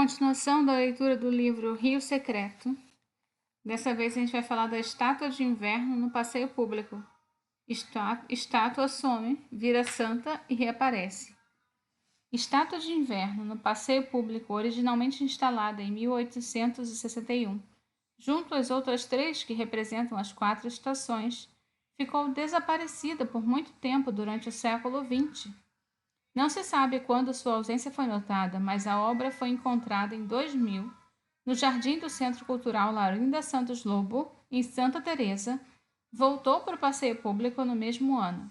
Continuação da leitura do livro Rio Secreto. Dessa vez a gente vai falar da estátua de inverno no passeio público. Estátua some, vira santa e reaparece. Estátua de inverno no passeio público, originalmente instalada em 1861, junto às outras três que representam as 4 estações, ficou desaparecida por muito tempo durante o século XX. Não se sabe quando sua ausência foi notada, mas a obra foi encontrada em 2000, no Jardim do Centro Cultural Laurinda Santos Lobo, em Santa Teresa. Voltou para o passeio público no mesmo ano.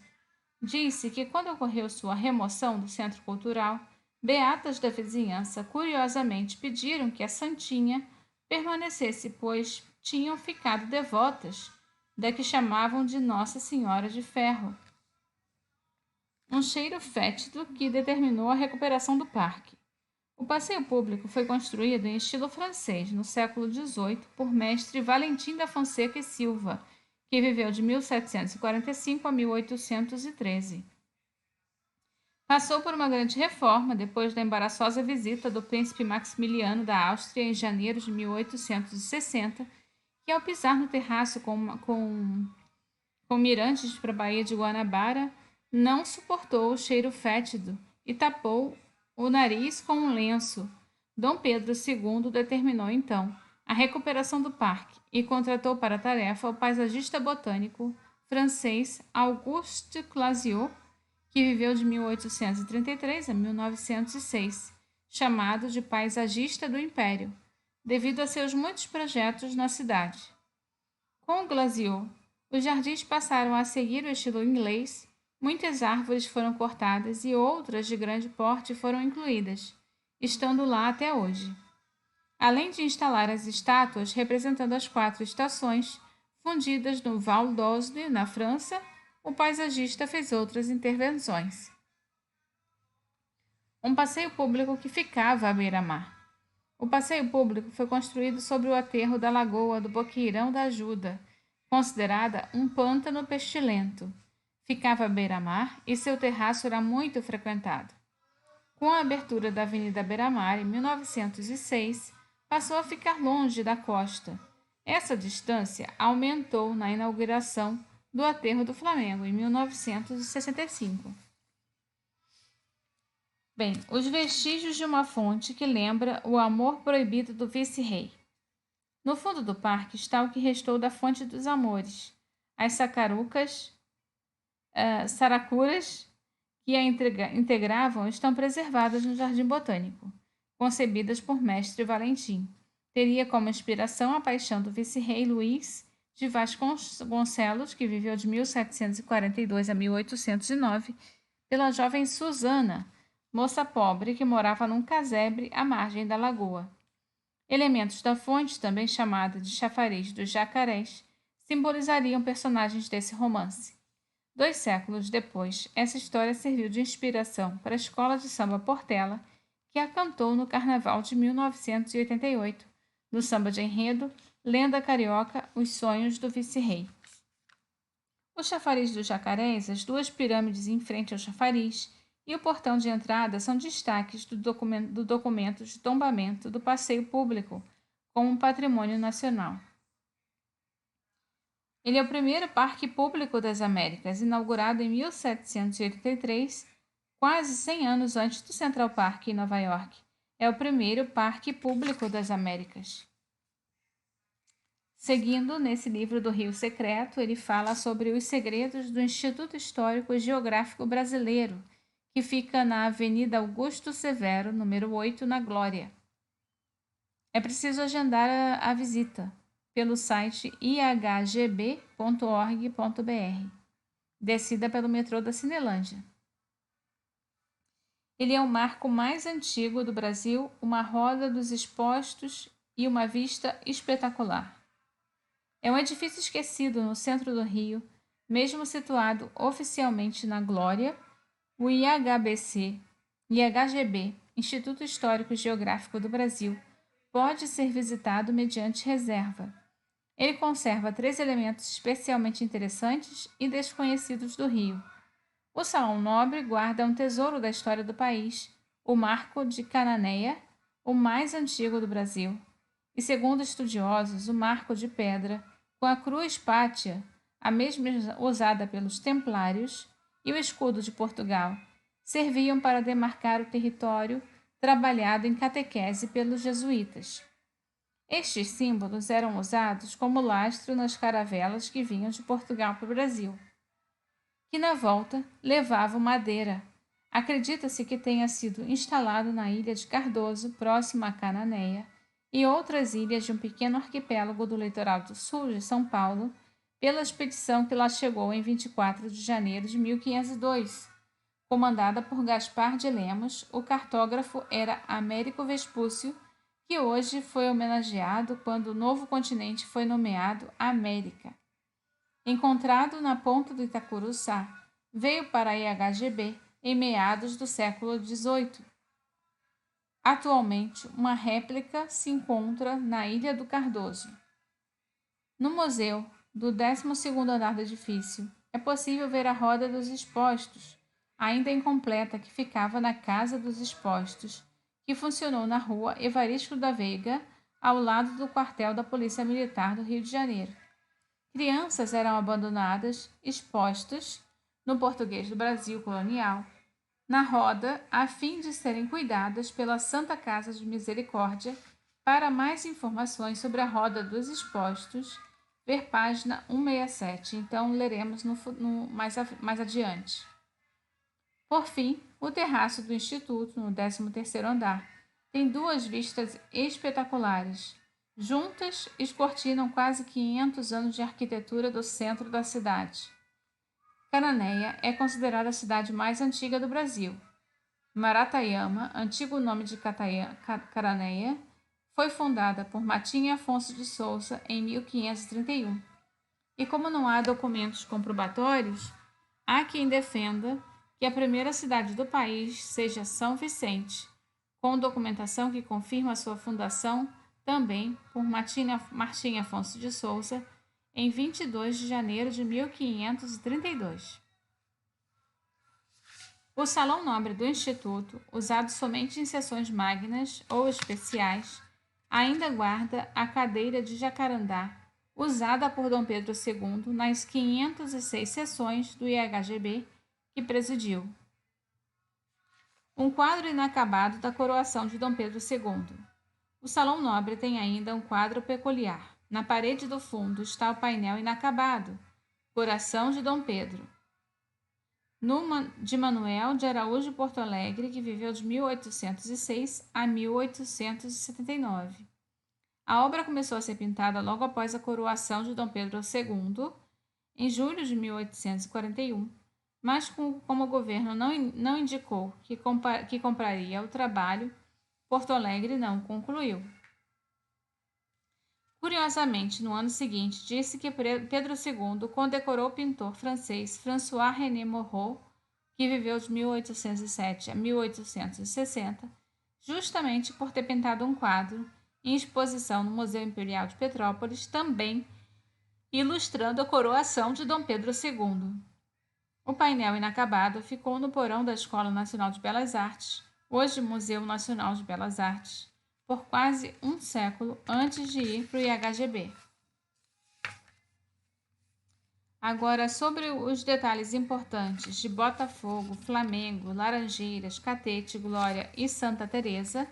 Disse que quando ocorreu sua remoção do Centro Cultural, beatas da vizinhança curiosamente pediram que a santinha permanecesse, pois tinham ficado devotas da que chamavam de Nossa Senhora de Ferro. Um cheiro fétido que determinou a recuperação do parque. O passeio público foi construído em estilo francês no século XVIII por mestre Valentim da Fonseca e Silva, que viveu de 1745 a 1813. Passou por uma grande reforma depois da embaraçosa visita do príncipe Maximiliano da Áustria em janeiro de 1860, que ao pisar no terraço com mirantes para a Baía de Guanabara, não suportou o cheiro fétido e tapou o nariz com um lenço. Dom Pedro II determinou então a recuperação do parque e contratou para a tarefa o paisagista botânico francês Auguste Claziot, que viveu de 1833 a 1906, chamado de paisagista do Império, devido a seus muitos projetos na cidade. Com Claziot, os jardins passaram a seguir o estilo inglês. Muitas árvores foram cortadas e outras de grande porte foram incluídas, estando lá até hoje. Além de instalar as estátuas representando as 4 estações, fundidas no Val d'Osne, na França, o paisagista fez outras intervenções. Um passeio público que ficava à beira-mar. O passeio público foi construído sobre o aterro da Lagoa do Boqueirão da Ajuda, considerada um pântano pestilento. Ficava à beira-mar e seu terraço era muito frequentado. Com a abertura da Avenida Beira-Mar em 1906, passou a ficar longe da costa. Essa distância aumentou na inauguração do Aterro do Flamengo em 1965. Bem, os vestígios de uma fonte que lembra o amor proibido do vice-rei. No fundo do parque está o que restou da Fonte dos Amores, as saracuras que a integravam estão preservadas no Jardim Botânico, concebidas por mestre Valentim. Teria como inspiração a paixão do vice-rei Luís de Vasconcelos, que viveu de 1742 a 1809, pela jovem Susana, moça pobre que morava num casebre à margem da lagoa. Elementos da fonte, também chamada de chafariz dos jacarés, simbolizariam personagens desse romance. 2 séculos depois, essa história serviu de inspiração para a escola de samba Portela, que a cantou no Carnaval de 1988, no samba de enredo Lenda Carioca, Os Sonhos do Vice-Rei. O chafariz dos jacarés, as 2 pirâmides em frente ao chafariz e o portão de entrada são destaques do documento de tombamento do passeio público como um patrimônio nacional. Ele é o primeiro parque público das Américas, inaugurado em 1783, quase 100 anos antes do Central Park em Nova York. É o primeiro parque público das Américas. Seguindo, nesse livro do Rio Secreto, ele fala sobre os segredos do Instituto Histórico e Geográfico Brasileiro, que fica na Avenida Augusto Severo, número 8, na Glória. É preciso agendar a visita pelo site ihgb.org.br, descida pelo metrô da Cinelândia. Ele é o marco mais antigo do Brasil, uma roda dos expostos e uma vista espetacular. É um edifício esquecido no centro do Rio, mesmo situado oficialmente na Glória. O IHGB, Instituto Histórico e Geográfico do Brasil, pode ser visitado mediante reserva. Ele conserva 3 elementos especialmente interessantes e desconhecidos do Rio. O Salão Nobre guarda um tesouro da história do país, o Marco de Cananéia, o mais antigo do Brasil, e, segundo estudiosos, o marco de pedra, com a cruz pátia, a mesma usada pelos templários, e o escudo de Portugal, serviam para demarcar o território trabalhado em catequese pelos jesuítas. Estes símbolos eram usados como lastro nas caravelas que vinham de Portugal para o Brasil, que na volta levavam madeira. Acredita-se que tenha sido instalado na ilha de Cardoso, próxima a Cananéia, e outras ilhas de um pequeno arquipélago do litoral do sul de São Paulo, pela expedição que lá chegou em 24 de janeiro de 1502. Comandada por Gaspar de Lemos, o cartógrafo era Américo Vespúcio, que hoje foi homenageado quando o novo continente foi nomeado América. Encontrado na ponta do Itacuruçá, veio para a IHGB em meados do século XVIII. Atualmente, uma réplica se encontra na Ilha do Cardoso. No museu do 12º andar do edifício, é possível ver a roda dos expostos, ainda incompleta, que ficava na Casa dos Expostos, que funcionou na rua Evaristo da Veiga, ao lado do quartel da Polícia Militar do Rio de Janeiro. Crianças eram abandonadas, expostas, no português do Brasil colonial, na roda, a fim de serem cuidadas pela Santa Casa de Misericórdia. Para mais informações sobre a roda dos expostos, ver página 167. Então, leremos mais adiante. Por fim, o terraço do Instituto, no 13º andar, tem duas vistas espetaculares. Juntas, escortinam quase 500 anos de arquitetura do centro da cidade. Cananéia é considerada a cidade mais antiga do Brasil. Marataiama, antigo nome de Cananéia, foi fundada por Martim Afonso de Souza em 1531. E como não há documentos comprobatórios, há quem defenda que a primeira cidade do país seja São Vicente, com documentação que confirma sua fundação também por Martim Afonso de Souza em 22 de janeiro de 1532. O Salão Nobre do Instituto, usado somente em sessões magnas ou especiais, ainda guarda a cadeira de jacarandá usada por Dom Pedro II nas 506 sessões do IHGB que presidiu. Um quadro inacabado da coroação de Dom Pedro II. O Salão Nobre tem ainda um quadro peculiar. Na parede do fundo está o painel inacabado, Coração de Dom Pedro, de Manuel de Araújo Porto Alegre, que viveu de 1806 a 1879. A obra começou a ser pintada logo após a coroação de Dom Pedro II, em julho de 1841, mas como o governo não indicou que compraria o trabalho, Porto Alegre não concluiu. Curiosamente, no ano seguinte, disse que Pedro II condecorou o pintor francês François-René Moreau, que viveu de 1807 a 1860, justamente por ter pintado um quadro em exposição no Museu Imperial de Petrópolis, também ilustrando a coroação de Dom Pedro II. O painel inacabado ficou no porão da Escola Nacional de Belas Artes, hoje Museu Nacional de Belas Artes, por quase um século antes de ir para o IHGB. Agora, sobre os detalhes importantes de Botafogo, Flamengo, Laranjeiras, Catete, Glória e Santa Teresa,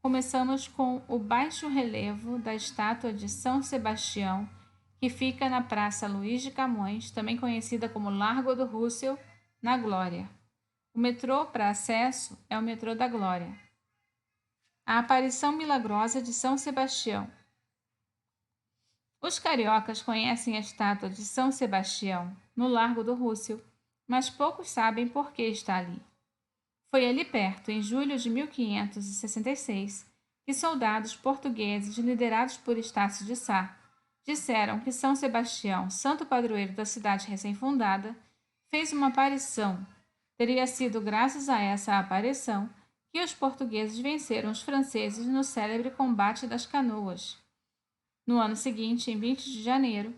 começamos com o baixo relevo da estátua de São Sebastião, que fica na Praça Luís de Camões, também conhecida como Largo do Russell, na Glória. O metrô para acesso é o metrô da Glória. A aparição milagrosa de São Sebastião. Os cariocas conhecem a estátua de São Sebastião no Largo do Russell, mas poucos sabem por que está ali. Foi ali perto, em julho de 1566, que soldados portugueses liderados por Estácio de Sá disseram que São Sebastião, santo padroeiro da cidade recém-fundada, fez uma aparição. Teria sido graças a essa aparição que os portugueses venceram os franceses no célebre combate das Canoas. No ano seguinte, em 20 de janeiro,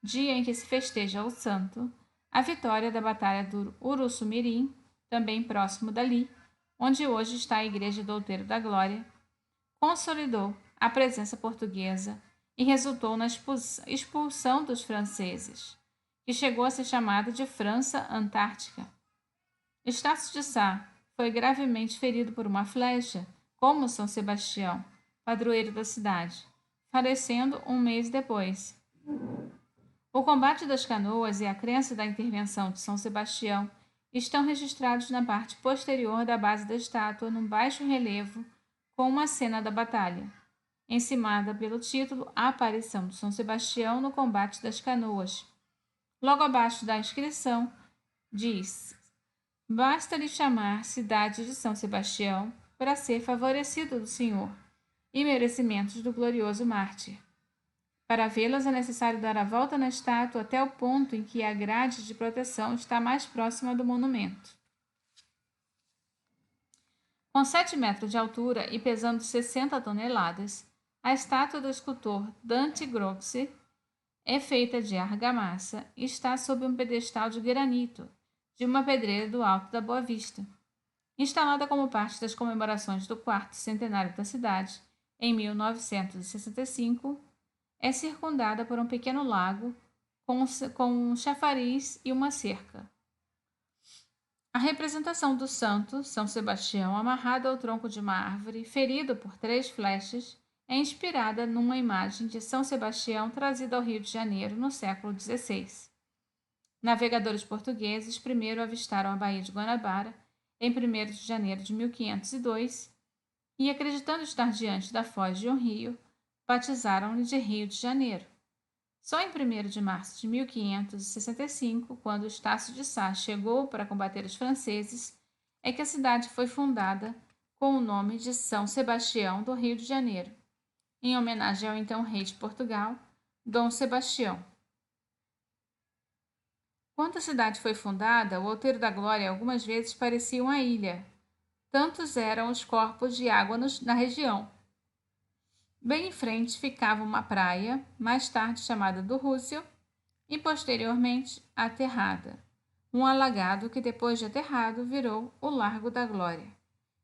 dia em que se festeja o santo, a vitória da Batalha do Uruçumirim, também próximo dali, onde hoje está a Igreja do Outeiro da Glória, consolidou a presença portuguesa e resultou na expulsão dos franceses, que chegou a ser chamada de França Antártica. Estácio de Sá foi gravemente ferido por uma flecha, como São Sebastião, padroeiro da cidade, falecendo um mês depois. O combate das canoas e a crença da intervenção de São Sebastião estão registrados na parte posterior da base da estátua, num baixo relevo, com uma cena da batalha, encimada pelo título A Aparição de São Sebastião no Combate das Canoas. Logo abaixo da inscrição, diz: basta-lhe chamar cidade de São Sebastião para ser favorecido do Senhor e merecimentos do glorioso mártir. Para vê-las é necessário dar a volta na estátua até o ponto em que a grade de proteção está mais próxima do monumento. Com 7 metros de altura e pesando 60 toneladas, a estátua do escultor Dante Grossi é feita de argamassa e está sob um pedestal de granito de uma pedreira do Alto da Boa Vista. Instalada como parte das comemorações do 4º centenário da cidade, em 1965, é circundada por um pequeno lago com um chafariz e uma cerca. A representação do santo, São Sebastião, amarrado ao tronco de uma árvore, ferido por 3 flechas, é inspirada numa imagem de São Sebastião trazida ao Rio de Janeiro no século XVI. Navegadores portugueses primeiro avistaram a Baía de Guanabara em 1º de janeiro de 1502 e, acreditando estar diante da foz de um rio, batizaram-lhe de Rio de Janeiro. Só em 1º de março de 1565, quando Estácio de Sá chegou para combater os franceses, é que a cidade foi fundada com o nome de São Sebastião do Rio de Janeiro, em homenagem ao então rei de Portugal, Dom Sebastião. Quando a cidade foi fundada, o Outeiro da Glória algumas vezes parecia uma ilha. Tantos eram os corpos de água na região. Bem em frente ficava uma praia, mais tarde chamada do Rússio, e posteriormente aterrada, um alagado que depois de aterrado virou o Largo da Glória.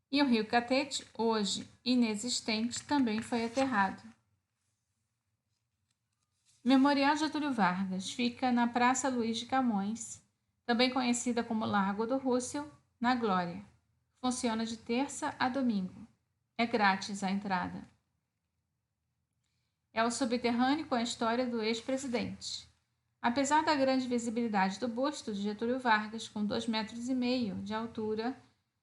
E o rio Catete, hoje inexistente, também foi aterrado. Memorial Getúlio Vargas fica na Praça Luís de Camões, também conhecida como Largo do Rússio, na Glória. Funciona de terça a domingo. É grátis a entrada. É o subterrâneo com a história do ex-presidente. Apesar da grande visibilidade do busto de Getúlio Vargas, com 2,5 metros de altura,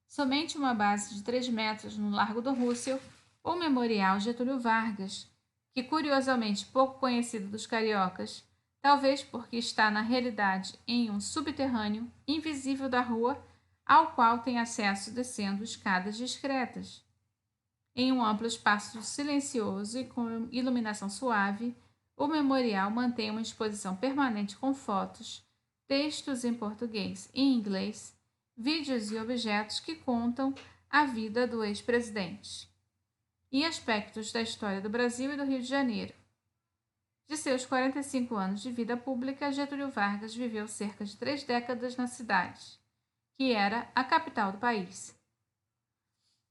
somente uma base de 3 metros no Largo do Rússio, o Memorial Getúlio Vargas, que curiosamente pouco conhecido dos cariocas, talvez porque está na realidade em um subterrâneo invisível da rua, ao qual tem acesso descendo escadas discretas. Em um amplo espaço silencioso e com iluminação suave, o memorial mantém uma exposição permanente com fotos, textos em português e inglês, vídeos e objetos que contam a vida do ex-presidente e aspectos da história do Brasil e do Rio de Janeiro. De seus 45 anos de vida pública, Getúlio Vargas viveu cerca de 3 décadas na cidade, que era a capital do país.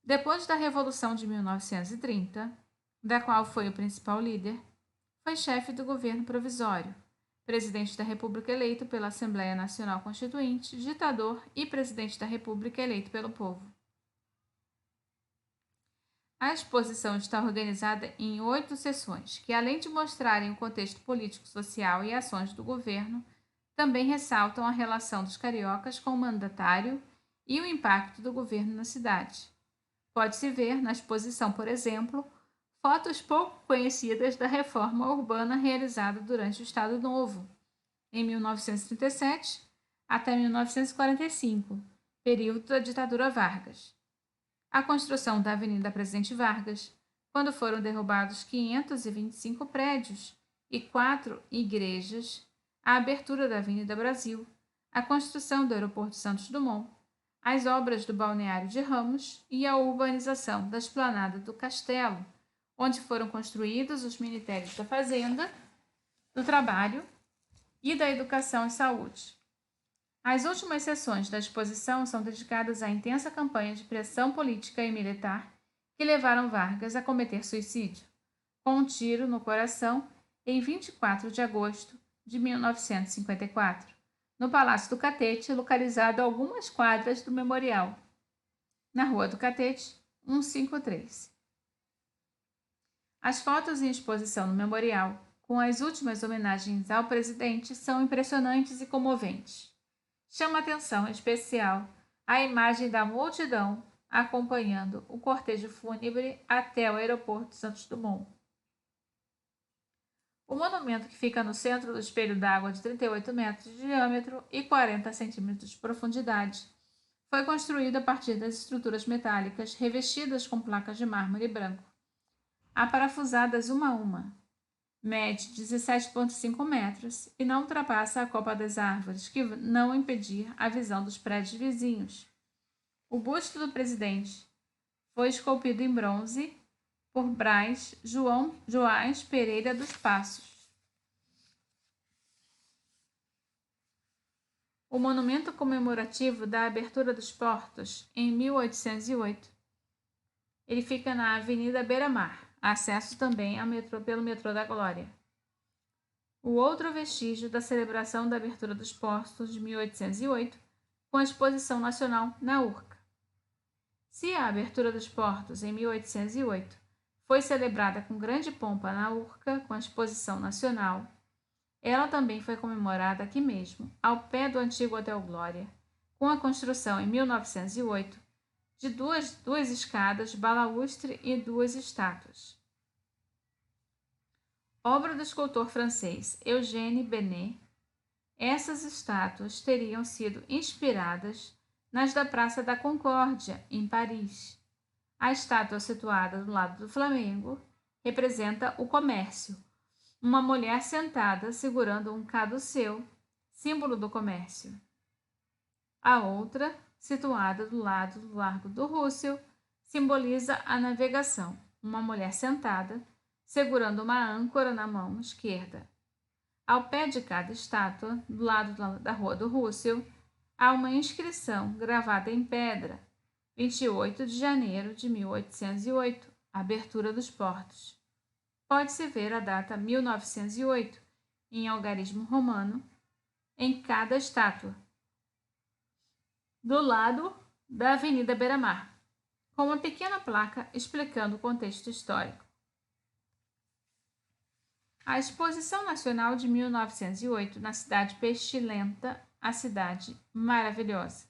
Depois da Revolução de 1930, da qual foi o principal líder, foi chefe do governo provisório, presidente da República eleito pela Assembleia Nacional Constituinte, ditador e presidente da República eleito pelo povo. A exposição está organizada em 8 seções, que, além de mostrarem o contexto político-social e ações do governo, também ressaltam a relação dos cariocas com o mandatário e o impacto do governo na cidade. Pode-se ver na exposição, por exemplo, fotos pouco conhecidas da reforma urbana realizada durante o Estado Novo, em 1937 até 1945, período da ditadura Vargas. A construção da Avenida Presidente Vargas, quando foram derrubados 525 prédios e 4 igrejas, a abertura da Avenida Brasil, a construção do Aeroporto Santos Dumont, as obras do Balneário de Ramos e a urbanização da Esplanada do Castelo, onde foram construídos os Ministérios da Fazenda, do Trabalho e da Educação e Saúde. As últimas sessões da exposição são dedicadas à intensa campanha de pressão política e militar que levaram Vargas a cometer suicídio, com um tiro no coração em 24 de agosto de 1954, no Palácio do Catete, localizado a algumas quadras do memorial, na Rua do Catete, 153. As fotos em exposição no memorial, com as últimas homenagens ao presidente, são impressionantes e comoventes. Chama atenção em especial a imagem da multidão acompanhando o cortejo fúnebre até o aeroporto Santos Dumont. O monumento, que fica no centro do espelho d'água de 38 metros de diâmetro e 40 centímetros de profundidade, foi construído a partir das estruturas metálicas revestidas com placas de mármore branco, aparafusadas uma a uma. Mede 17,5 metros e não ultrapassa a copa das árvores, que não impedir a visão dos prédios vizinhos. O busto do presidente foi esculpido em bronze por Braz Joás Pereira dos Passos. O monumento comemorativo da abertura dos portos em 1808. Ele fica na Avenida Beira-Mar, acesso também ao metrô pelo metrô da Glória. O outro vestígio da celebração da abertura dos portos de 1808, com a Exposição Nacional na Urca. Se a abertura dos portos em 1808 foi celebrada com grande pompa na Urca, com a Exposição Nacional, ela também foi comemorada aqui mesmo, ao pé do antigo Hotel Glória, com a construção em 1908 de duas escadas, balaustre e duas estátuas. Obra do escultor francês Eugène Benet, essas estátuas teriam sido inspiradas nas da Praça da Concórdia, em Paris. A estátua situada do lado do Flamengo representa o comércio, uma mulher sentada segurando um caduceu, símbolo do comércio. A outra, situada do lado do Largo do Russell, simboliza a navegação, uma mulher sentada, segurando uma âncora na mão esquerda. Ao pé de cada estátua, do lado da Rua do Russell, há uma inscrição gravada em pedra, 28 de janeiro de 1808, abertura dos portos. Pode-se ver a data 1908, em algarismo romano, em cada estátua, do lado da Avenida Beira-Mar, com uma pequena placa explicando o contexto histórico. A Exposição Nacional de 1908 na cidade pestilenta, a cidade maravilhosa.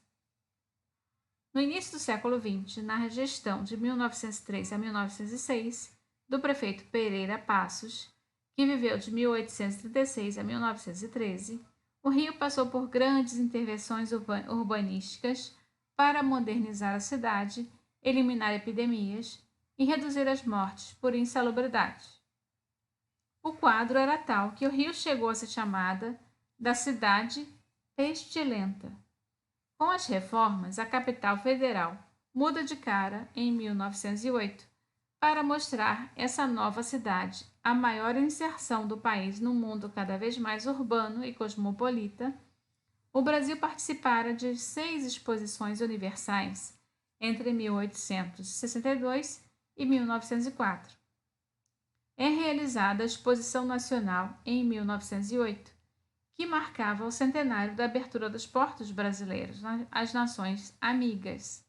No início do século XX, na gestão de 1903 a 1906, do prefeito Pereira Passos, que viveu de 1836 a 1913, o Rio passou por grandes intervenções urbanísticas para modernizar a cidade, eliminar epidemias e reduzir as mortes por insalubridade. O quadro era tal que o Rio chegou a ser chamada da cidade pestilenta. Com as reformas, a capital federal muda de cara em 1908 para mostrar essa nova cidade, a maior inserção do país no mundo cada vez mais urbano e cosmopolita. O Brasil participara de 6 exposições universais entre 1862 e 1904. É realizada a Exposição Nacional em 1908, que marcava o centenário da abertura dos portos brasileiros às nações amigas.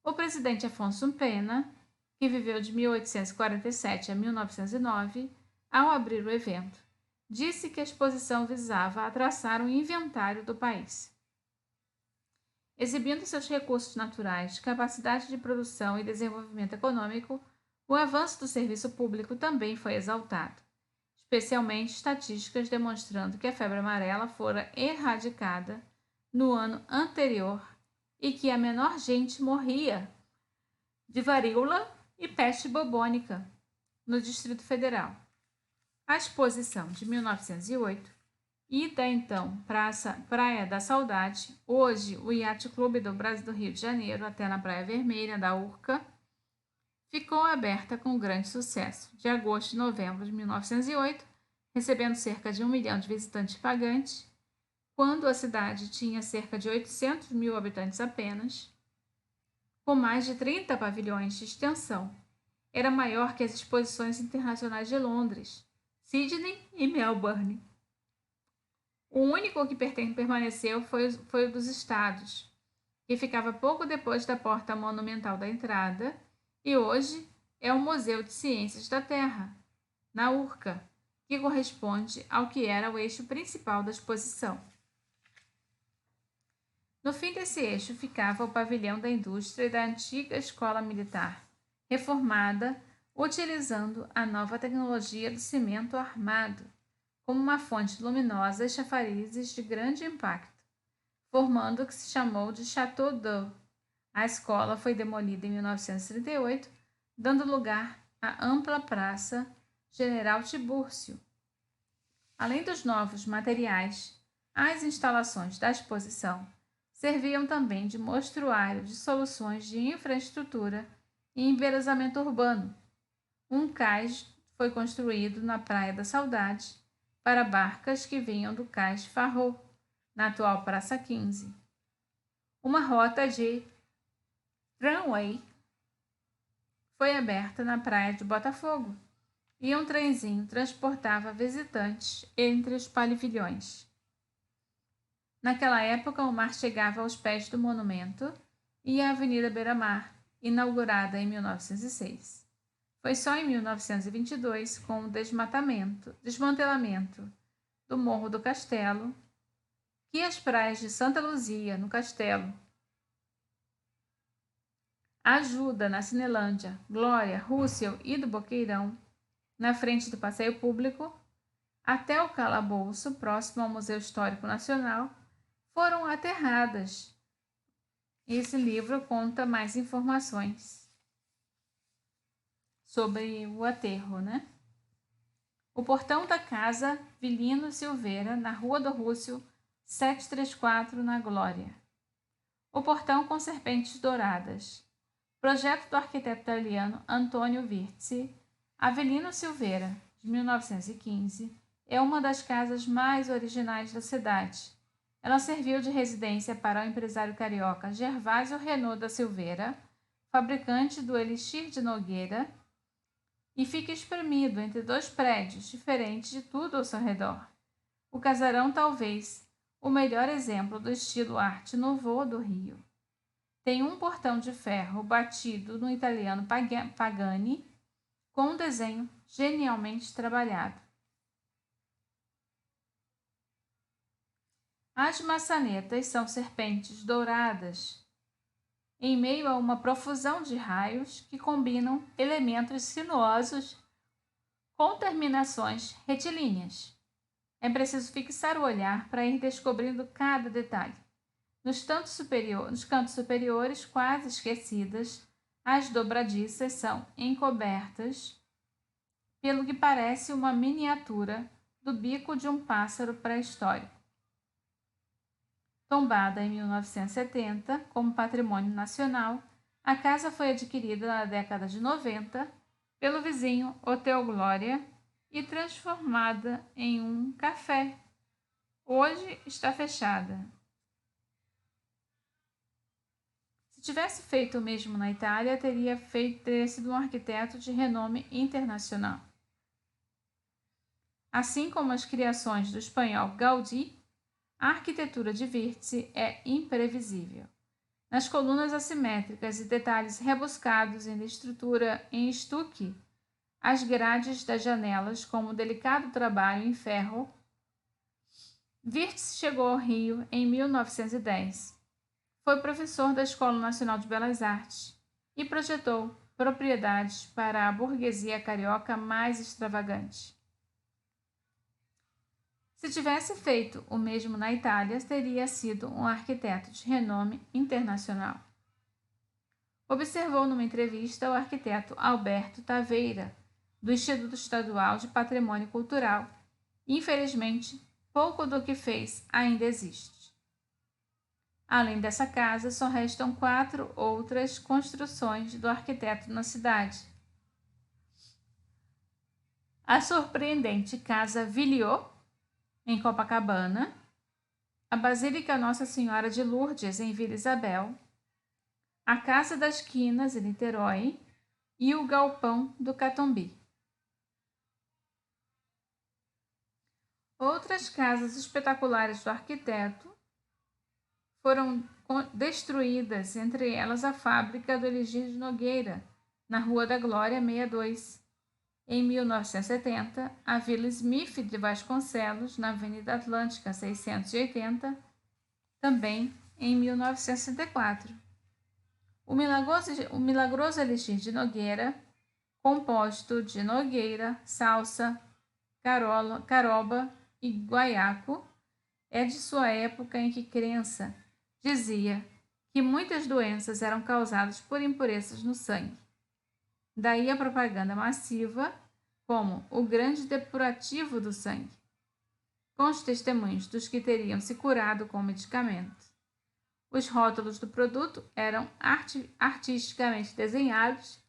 O presidente Afonso Pena, que viveu de 1847 a 1909, ao abrir o evento, disse que a exposição visava traçar um inventário do país. Exibindo seus recursos naturais, capacidade de produção e desenvolvimento econômico, o avanço do serviço público também foi exaltado, especialmente estatísticas demonstrando que a febre amarela fora erradicada no ano anterior e que a menor gente morria de varíola e peste bubônica no Distrito Federal. A exposição de 1908 e da então Praia da Saudade, hoje o Yacht Clube do Brasil do Rio de Janeiro, até na Praia Vermelha da Urca, ficou aberta com grande sucesso, de agosto e novembro de 1908, recebendo cerca de 1 milhão de visitantes pagantes, quando a cidade tinha cerca de 800 mil habitantes apenas. com mais de 30 pavilhões de extensão. Era maior que as exposições internacionais de Londres, Sydney e Melbourne. O único que permaneceu foi o dos Estados, que ficava pouco depois da porta monumental da entrada, e hoje é o Museu de Ciências da Terra, na Urca, que corresponde ao que era o eixo principal da exposição. No fim desse eixo ficava o pavilhão da indústria e da antiga escola militar, reformada, utilizando a nova tecnologia do cimento armado, como uma fonte luminosa e chafarizes de grande impacto, formando o que se chamou de Château d'Eau. A escola foi demolida em 1938, dando lugar à ampla Praça General Tibúrcio. Além dos novos materiais, as instalações da exposição serviam também de mostruário de soluções de infraestrutura e embelezamento urbano. Um cais foi construído na Praia da Saudade para barcas que vinham do cais Farrou, na atual Praça 15. Uma rota de tramway foi aberta na Praia de Botafogo e um trenzinho transportava visitantes entre os pavilhões. Naquela época, o mar chegava aos pés do monumento e a Avenida Beira-Mar, inaugurada em 1906. Foi só em 1922, com o desmantelamento do Morro do Castelo, que as praias de Santa Luzia, no Castelo, Ajuda, na Cinelândia, Glória, Russell e do Boqueirão, na frente do passeio público, até o calabouço, próximo ao Museu Histórico Nacional, foram aterradas. Esse livro conta mais informações sobre o aterro, né? O portão da casa Vilino Silveira, na Rua do Rússio, 734, na Glória. O portão com serpentes douradas. Projeto do arquiteto italiano Antonio Virzi. Avelino Silveira, de 1915, é uma das casas mais originais da cidade. Ela serviu de residência para o empresário carioca Gervásio Renaud da Silveira, fabricante do Elixir de Nogueira, e fica espremido entre dois prédios diferentes de tudo ao seu redor. O casarão, talvez o melhor exemplo do estilo Arte Nouveau do Rio. Tem um portão de ferro batido no italiano Pagani, com um desenho genialmente trabalhado. As maçanetas são serpentes douradas, em meio a uma profusão de raios que combinam elementos sinuosos com terminações retilíneas. É preciso fixar o olhar para ir descobrindo cada detalhe. Nos cantos superiores, quase esquecidas, as dobradiças são encobertas pelo que parece uma miniatura do bico de um pássaro pré-histórico. Tombada em 1970 como patrimônio nacional, a casa foi adquirida na década de 90 pelo vizinho Hotel Glória e transformada em um café. Hoje está fechada. Se tivesse feito o mesmo na Itália, teria sido um arquiteto de renome internacional. Assim como as criações do espanhol Gaudí, a arquitetura de Virzi é imprevisível. Nas colunas assimétricas e detalhes rebuscados em estrutura em estuque, as grades das janelas, como um delicado trabalho em ferro. Virzi chegou ao Rio em 1910. Foi professor da Escola Nacional de Belas Artes e projetou propriedades para a burguesia carioca mais extravagante. Se tivesse feito o mesmo na Itália, teria sido um arquiteto de renome internacional. Observou numa entrevista o arquiteto Alberto Taveira, do Instituto Estadual de Patrimônio Cultural. Infelizmente, pouco do que fez ainda existe. Além dessa casa, só restam 4 outras construções do arquiteto na cidade. A surpreendente Casa Villiot, em Copacabana, a Basílica Nossa Senhora de Lourdes, em Vila Isabel, a Casa das Quinas, em Niterói, e o Galpão do Catumbi. Outras casas espetaculares do arquiteto foram destruídas, entre elas a fábrica do Eligir de Nogueira, na Rua da Glória 62. Em 1970, a Vila Smith de Vasconcelos, na Avenida Atlântica 680, também em 1964. O milagroso Elixir de Nogueira, composto de nogueira, salsa, caroba e guaiaco, é de sua época em que crença dizia que muitas doenças eram causadas por impurezas no sangue. Daí a propaganda massiva como o grande depurativo do sangue, com os testemunhos dos que teriam se curado com o medicamento. Os rótulos do produto eram artisticamente desenhados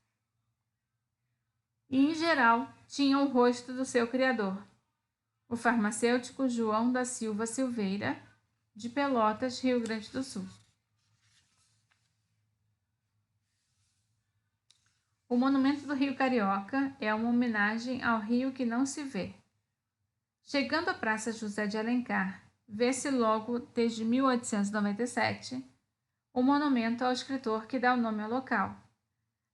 e, em geral, tinham o rosto do seu criador, o farmacêutico João da Silva Silveira, de Pelotas, Rio Grande do Sul. O Monumento do Rio Carioca é uma homenagem ao rio que não se vê. Chegando à Praça José de Alencar, vê-se logo desde 1897 o monumento ao escritor que dá o nome ao local.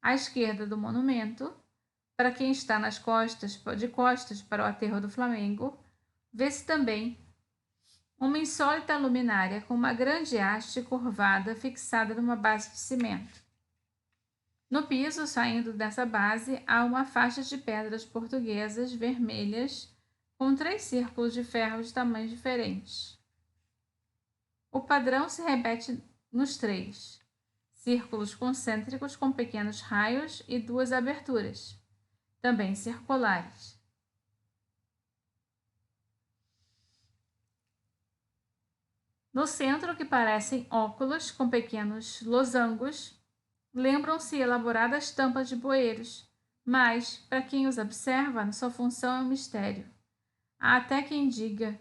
À esquerda do monumento, para quem está de costas para o aterro do Flamengo, vê-se também uma insólita luminária com uma grande haste curvada fixada numa base de cimento. No piso, saindo dessa base, há uma faixa de pedras portuguesas vermelhas com 3 círculos de ferro de tamanhos diferentes. O padrão se repete nos 3 círculos concêntricos com pequenos raios e 2 aberturas, também circulares. No centro, que parecem óculos com pequenos losangos, lembram-se elaboradas tampas de bueiros, mas, para quem os observa, sua função é um mistério. Há até quem diga,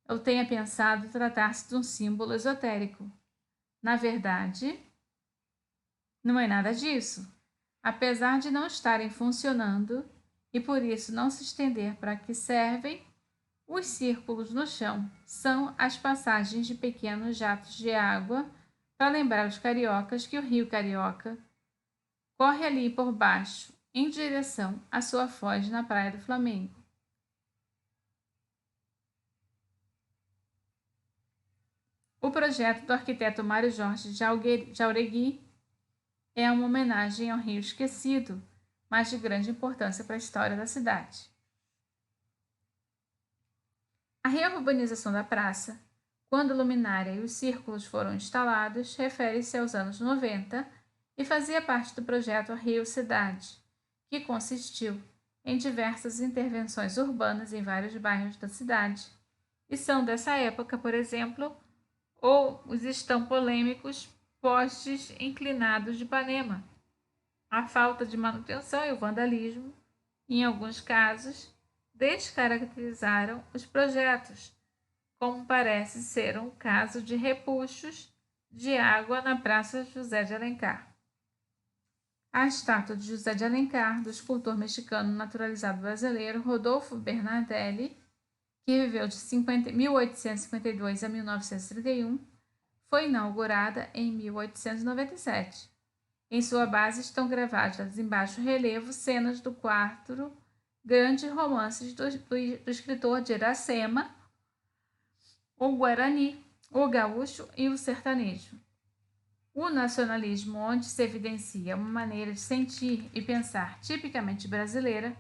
eu tenha pensado tratar-se de um símbolo esotérico. Na verdade, não é nada disso. Apesar de não estarem funcionando e por isso não se estender para que servem, os círculos no chão são as passagens de pequenos jatos de água para lembrar os cariocas que o Rio Carioca corre ali por baixo, em direção à sua foz na Praia do Flamengo. O projeto do arquiteto Mário Jorge Jauregui é uma homenagem ao Rio esquecido, mas de grande importância para a história da cidade. A reurbanização da praça, quando a luminária e os círculos foram instalados, refere-se aos anos 90 e fazia parte do projeto Rio Cidade, que consistiu em diversas intervenções urbanas em vários bairros da cidade. E são dessa época, por exemplo, os estão polêmicos postes inclinados de Ipanema. A falta de manutenção e o vandalismo, em alguns casos, descaracterizaram os projetos, como parece ser um caso de repuxos de água na Praça José de Alencar. A estátua de José de Alencar, do escultor mexicano naturalizado brasileiro Rodolfo Bernardelli, que viveu de 1852 a 1931, foi inaugurada em 1897. Em sua base estão gravadas em baixo relevo cenas do quadro Grandes Romances do escritor de Iracema, o Guarani, o Gaúcho e o Sertanejo. O nacionalismo, onde se evidencia uma maneira de sentir e pensar tipicamente brasileira,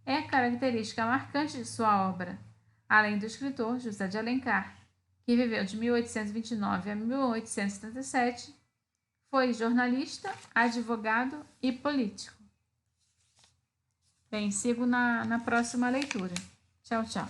é característica marcante de sua obra, além do escritor José de Alencar, que viveu de 1829 a 1877, foi jornalista, advogado e político. Bem, sigo na próxima leitura. Tchau, tchau.